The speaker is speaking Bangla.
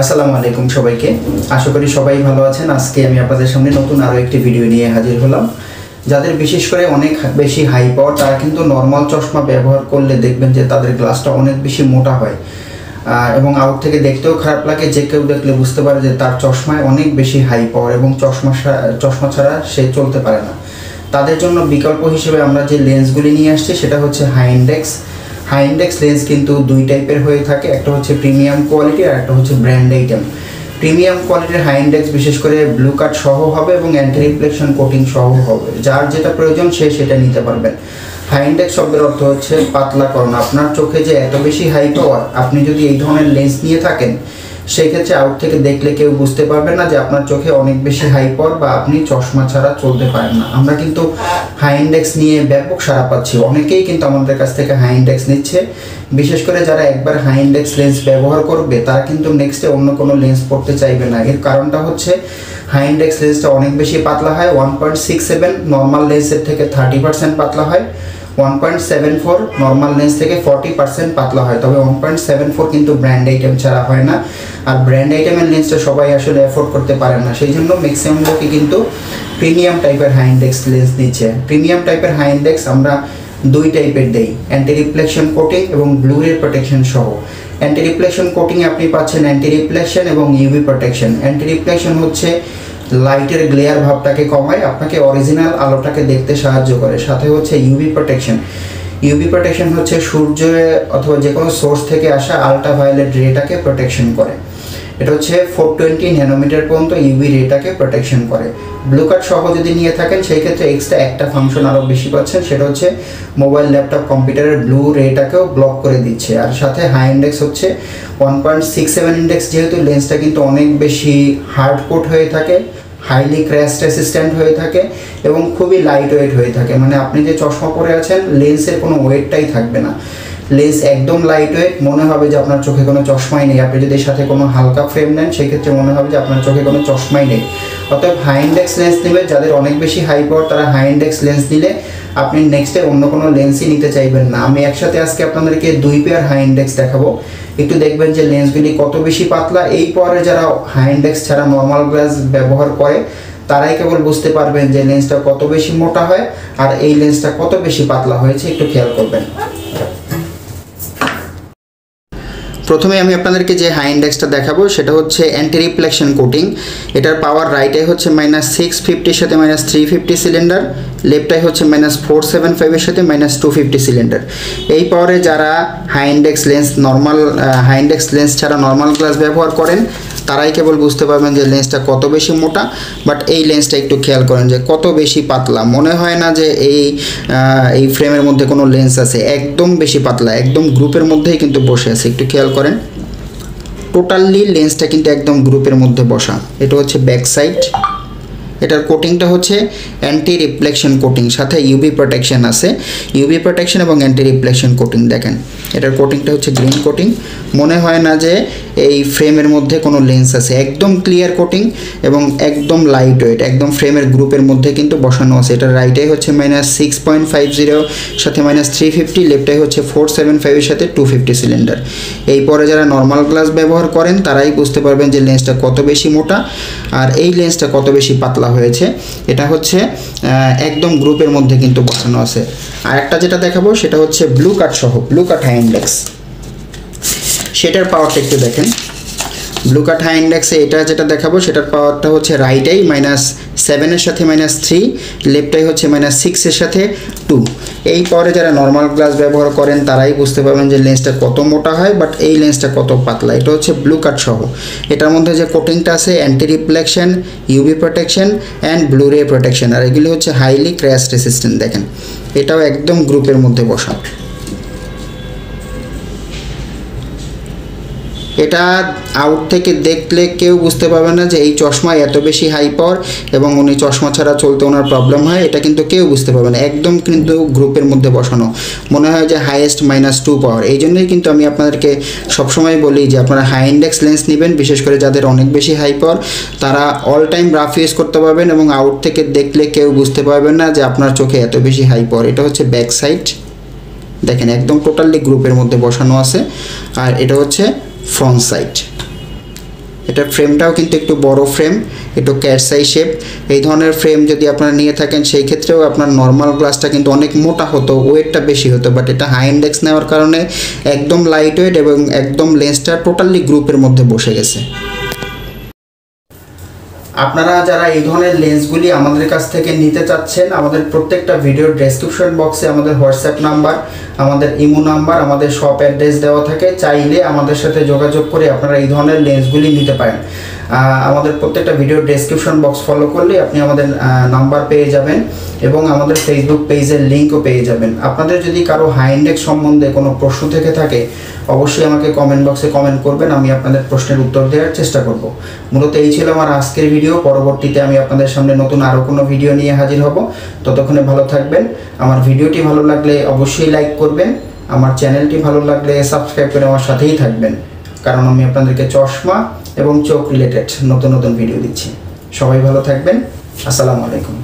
আসসালামু আলাইকুম সবাইকে। আশা করি সবাই ভালো আছেন। আজকে আমি আপনাদের সামনে নতুন আরও একটি ভিডিও নিয়ে হাজির হলাম। যাদের বিশেষ করে অনেক বেশি হাই পাওয়ার, তারা কিন্তু নর্মাল চশমা ব্যবহার করলে দেখবেন যে তাদের গ্লাসটা অনেক বেশি মোটা হয় এবং আউট থেকে দেখতেও খারাপ লাগে। যে কেউ দেখলে বুঝতে পারে যে তার চশমায় অনেক বেশি হাই পাওয়ার এবং চশমা ছাড়া সে চলতে পারে না। তাদের জন্য বিকল্প হিসেবে আমরা যে লেন্সগুলি নিয়ে আসছি সেটা হচ্ছে হাই ইন্ডেক্স লেন্স। কিন্তু দুই টাইপের হয়ে থাকে, একটা হচ্ছে প্রিমিয়াম কোয়ালিটি আর একটা হচ্ছে ব্র্যান্ড আইটেম। প্রিমিয়াম কোয়ালিটির হাই ইন্ডেক্স বিশেষ করে ব্লু কাট সহ হবে এবং অ্যান্টি রিফ্লেকশন কোটিং সহ হবে। যার যেটা প্রয়োজন সে সেটা নিতে পারবেন। হাই ইন্ডেক্স শব্দের অর্থ হচ্ছে পাতলাকরণ। আপনার চোখে যে এত বেশি হাই পাওয়ার, আপনি যদি এই ধরনের লেন্স নিয়ে থাকেন সেই ক্ষেত্রে আউট থেকে দেখলে কেউ বুঝতে পারবে না যে আপনার চোখে অনেক বেশি হাই পাওয়ার বা আপনি চশমা ছাড়া চলতে পারেন না। আমরা কিন্তু হাই ইন্ডেক্স নিয়ে ব্যাপক সাড়া পাচ্ছি, অনেকেই কিন্তু আমাদের কাছ থেকে হাই ইন্ডেক্স নিচ্ছে। বিশেষ করে যারা একবার হাই ইন্ডেক্স লেন্স ব্যবহার করবে তারা কিন্তু নেক্সটে অন্য কোনো লেন্স পড়তে চাইবে না। এর কারণটা হচ্ছে হাই ইন্ডেক্স লেন্সটা অনেক বেশি পাতলা হয়। 1.67 নর্মাল লেন্সের থেকে 30% পাতলা হয়। 1.74 নর্মাল লেন্স থেকে 40% পাতলা হয়। তবে 1.74 কিন্তু ব্র্যান্ড আইটেম ছাড়া হয় না। আর ব্র্যান্ড আইটেমের লেন্সটা সবাই আসলে অ্যাফোর্ড করতে পারে না, সেই জন্য ম্যাক্সিমাম লোকই কিন্তু প্রিমিয়াম টাইপের হাই ইন্ডেক্স লেন্স নিচ্ছে। প্রিমিয়াম টাইপের হাই ইন্ডেক্স আমরা দুই টাইপের দেই, অ্যান্টি রিফ্লেকশন কোটিং এবং ব্লু রে প্রোটেকশন সহ। অ্যান্টি রিফ্লেকশন কোটিংয়ে আপনি পাচ্ছেন অ্যান্টি রিফ্লেকশন এবং ইউভি প্রোটেকশন। অ্যান্টি রিফ্লেকশন হচ্ছে লাইটের গ্লেয়ার ভাবটাকে কমায়, আপনাকে অরিজিনাল আলোটাকে দেখতে সাহায্য করে। সাথে হচ্ছে ইউভি প্রোটেকশন হচ্ছে সূর্য অথবা যে কোনো সোর্স থেকে আসা আল্ট্রাভায়োলেট রেটাকে প্রোটেকশন করে। এটা হচ্ছে 420 ন্যানোমিটার পর্যন্ত ইউভি রেটাকে প্রোটেকশন করে। ব্লু কাট সহ যদি নিয়ে থাকেন সেই ক্ষেত্রে এক্সট্রা একটা ফাংশন আরও বেশি পাচ্ছেন, সেটা হচ্ছে মোবাইল ল্যাপটপ কম্পিউটারের ব্লু রেটাকেও ব্লক করে দিচ্ছে। আর সাথে হাই ইন্ডেক্স হচ্ছে 1.67 ইন্ডেক্স। যেহেতু লেন্সটা কিন্তু অনেক বেশি হার্ড কোট হয়ে থাকে, হাইলি ক্র্যাশ রেসিস্ট্যান্ট হয়ে থাকে এবং খুবই লাইট ওয়েট হয়ে থাকে। মানে আপনি যে চশমা পরে আছেন লেন্সের কোনো ওয়েটটাই থাকবে না। লেন্স একদম লাইট ওয়েট, মনে হবে যে আপনার চোখে কোনো চশমাই নেই। আপনি যদি সাথে কোনো হালকা ফ্রেম নেন সেক্ষেত্রে মনে হবে যে আপনার চোখে কোনো চশমাই নেই। অতএব হাই ইন্ডেক্স লেন্স নেবে যাদের অনেক বেশি হাই পাওয়ার, তারা হাই ইন্ডেক্স লেন্স নিলে আপনি নেক্সটে অন্য কোনো লেন্সই নিতে চাইবেন না। আমি একসাথে আজকে আপনাদেরকে দুই পেয়ার হাই ইন্ডেক্স দেখাবো। একটু দেখবেন যে লেন্সগুলি কত বেশি পাতলা। এই পরে যারা হাই ইন্ডেক্স ছাড়া নর্মাল গ্লাস ব্যবহার করে তারাই কেবল বুঝতে পারবেন যে লেন্সটা কত বেশি মোটা হয় আর এই লেন্সটা কত বেশি পাতলা হয়েছে। একটু খেয়াল করবেন। প্রথমে আমি আপনাদেরকে যে হাই ইন্ডেক্সটা দেখাবো সেটা হচ্ছে অ্যান্টি রিফ্লেকশন কোটিং। এটার পাওয়ার রাইটে হচ্ছে -650 সাথে -350 সিলিন্ডার, লেফটাই হচ্ছে -475 এর সাথে -250 সিলিন্ডার। এই পাওয়ারে যারা হাই ইন্ডেক্স লেন্স ছাড়া নর্মাল গ্লাস ব্যবহার করেন তারাই কেবল বুঝতে পারবেন যে লেন্সটা কত বেশি মোটা। বাট এই লেন্সটা একটু খেয়াল করেন যে কত বেশি পাতলা। মনে হয় না যে এই ফ্রেমের মধ্যে কোনো লেন্স আছে, একদম বেশি পাতলা, একদম গ্রুপের মধ্যেই কিন্তু বসে আছে। একটু খেয়াল করেন, টোটালি লেন্সটা কিন্তু একদম গ্রুপের মধ্যে বসা। এটা হচ্ছে ব্যাক সাইড। এটার কোটিংটা হচ্ছে অ্যান্টি রিফ্লেকশন কোটিং, সাথে ইউভি প্রোটেকশন আছে। ইউভি প্রোটেকশন এবং অ্যান্টি রিফ্লেকশন কোটিং। দেখেন এটার কোটিংটা হচ্ছে গ্রিন কোটিং। মনে হয় না যে এই ফ্রেমের মধ্যে কোনো লেন্স আছে, একদম ক্লিয়ার কোটিং এবং একদম লাইট ওয়েট, একদম ফ্রেমের গ্রুপের মধ্যে কিন্তু বসানো আছে। এটার রাইটে হচ্ছে -6.50 সাথে -350, লেফটে হচ্ছে 475 এর সাথে 250 সিলিন্ডার। এই পরে যারা নর্মাল গ্লাস ব্যবহার করেন তারাই বুঝতে পারবেন যে লেন্সটা কত বেশি মোটা আর এই লেন্সটা কত বেশি পাতলা হয়েছে। এটা হচ্ছে একদম গ্রুপের মধ্যে কিন্তু বসানো আছে। আর একটা যেটা দেখাবো সেটা হচ্ছে ব্লু কাট হাই ইন্ডেক্স। সেটার পাওয়ারটা একটু দেখেন। ব্লু কাট হাই ইন্ডেক্সে এটা যেটা দেখাবো সেটার পাওয়ারটা হচ্ছে রাইটেই -7 এর সাথে -3, লেফটাই হচ্ছে -6 এর সাথে 2। এই পাওয়ারে যারা নর্মাল গ্লাস ব্যবহার করেন তারাই বুঝতে পারবেন যে লেন্সটা কত মোটা হয়, বাট এই লেন্সটা কত পাতলা। এটা হচ্ছে ব্লু কাট সহ। এটার মধ্যে যে কোটিংটা আছে anti reflection, UV protection and blue রে প্রোটেকশন। আর এগুলি হচ্ছে হাইলি ক্র্যাশ রেসিস্ট্যান্ট। দেখেন এটাও একদম গ্রুপের মধ্যে বসা। এটা আউট থেকে দেখলে কেউ বুঝতে পারবে না যে এই চশমায় এত বেশি হাই পাওয়ার এবং উনি চশমা ছাড়া চলতে ওনার প্রবলেম হয়, এটা কিন্তু কেউ বুঝতে পারবে না। একদম কিন্তু গ্রুপের মধ্যে বসানো, মনে হয় যে হাইয়েস্ট -2 পাওয়ার। এই জন্যই কিন্তু আমি আপনাদেরকে সবসময় বলি যে আপনারা হাই ইন্ডেক্স লেন্স নেবেন, বিশেষ করে যাদের অনেক বেশি হাই পাওয়ার তারা অল টাইম রাফ ইউজ করতে পারবেন এবং আউট থেকে দেখলে কেউ বুঝতে পারবেন না যে আপনার চোখে এত বেশি হাই পাওয়ার। এটা হচ্ছে ব্যাক সাইড। দেখেন একদম টোটালি গ্রুপের মধ্যে বসানো আছে। আর এটা হচ্ছে ফ্রন্ট সাইড। এটা ফ্রেমটাও কিন্তু একটু বড় ফ্রেম, একটু ক্যাটসাই শেপ। এই ধরনের ফ্রেম যদি আপনারা নিয়ে থাকেন সেই ক্ষেত্রেও আপনার নর্মাল গ্লাসটা কিন্তু অনেক মোটা হতো, ওয়েটটা বেশি হতো, বাট এটা হাই ইন্ডেক্স নেওয়ার কারণে একদম লাইট ওয়েট এবং একদম লেন্সটা টোটালি গ্রুপের মধ্যে বসে গেছে। আপনারা যারা এই ধরনের লেন্সগুলি আমাদের কাছ থেকে নিতে চাচ্ছেন, আমাদের প্রত্যেকটা ভিডিওর ডেসক্রিপশন বক্সে আমাদের হোয়াটসঅ্যাপ নাম্বার, আমাদের ইমো নাম্বার, আমাদের শপ অ্যাড্রেস দেওয়া থাকে। চাইলে আমাদের সাথে যোগাযোগ করে আপনারা এই ধরনের লেন্সগুলি নিতে পারেন। আমাদের প্রত্যেকটা ভিডিওর ডেসক্রিপশন বক্স ফলো করলে আপনি আমাদের নাম্বার পেয়ে যাবেন এবং আমাদের ফেসবুক পেজের লিঙ্কও পেয়ে যাবেন। আপনাদের যদি কারো হাই ইন্ডেক্স সম্বন্ধে কোনো প্রশ্ন থেকে থাকে অবশ্যই আমাকে কমেন্ট বক্সে কমেন্ট করবেন, আমি আপনাদের প্রশ্নের উত্তর দেওয়ার চেষ্টা করব। মূলত এই ছিল আমার আজকের ভিডিও। পরবর্তীতে আমি আপনাদের সামনে নতুন আরও কোনো ভিডিও নিয়ে হাজির হব। ততক্ষণে ভালো থাকবেন। আমার ভিডিওটি ভালো লাগলে অবশ্যই লাইক করবেন, আমার চ্যানেলটি ভালো লাগলে সাবস্ক্রাইব করে আমার সাথেই থাকবেন, কারণ আমি আপনাদেরকে চশমা এবং চোখ রিলেটেড নতুন নতুন ভিডিও দিচ্ছি। সবাই ভালো থাকবেন। আসসালামু আলাইকুম।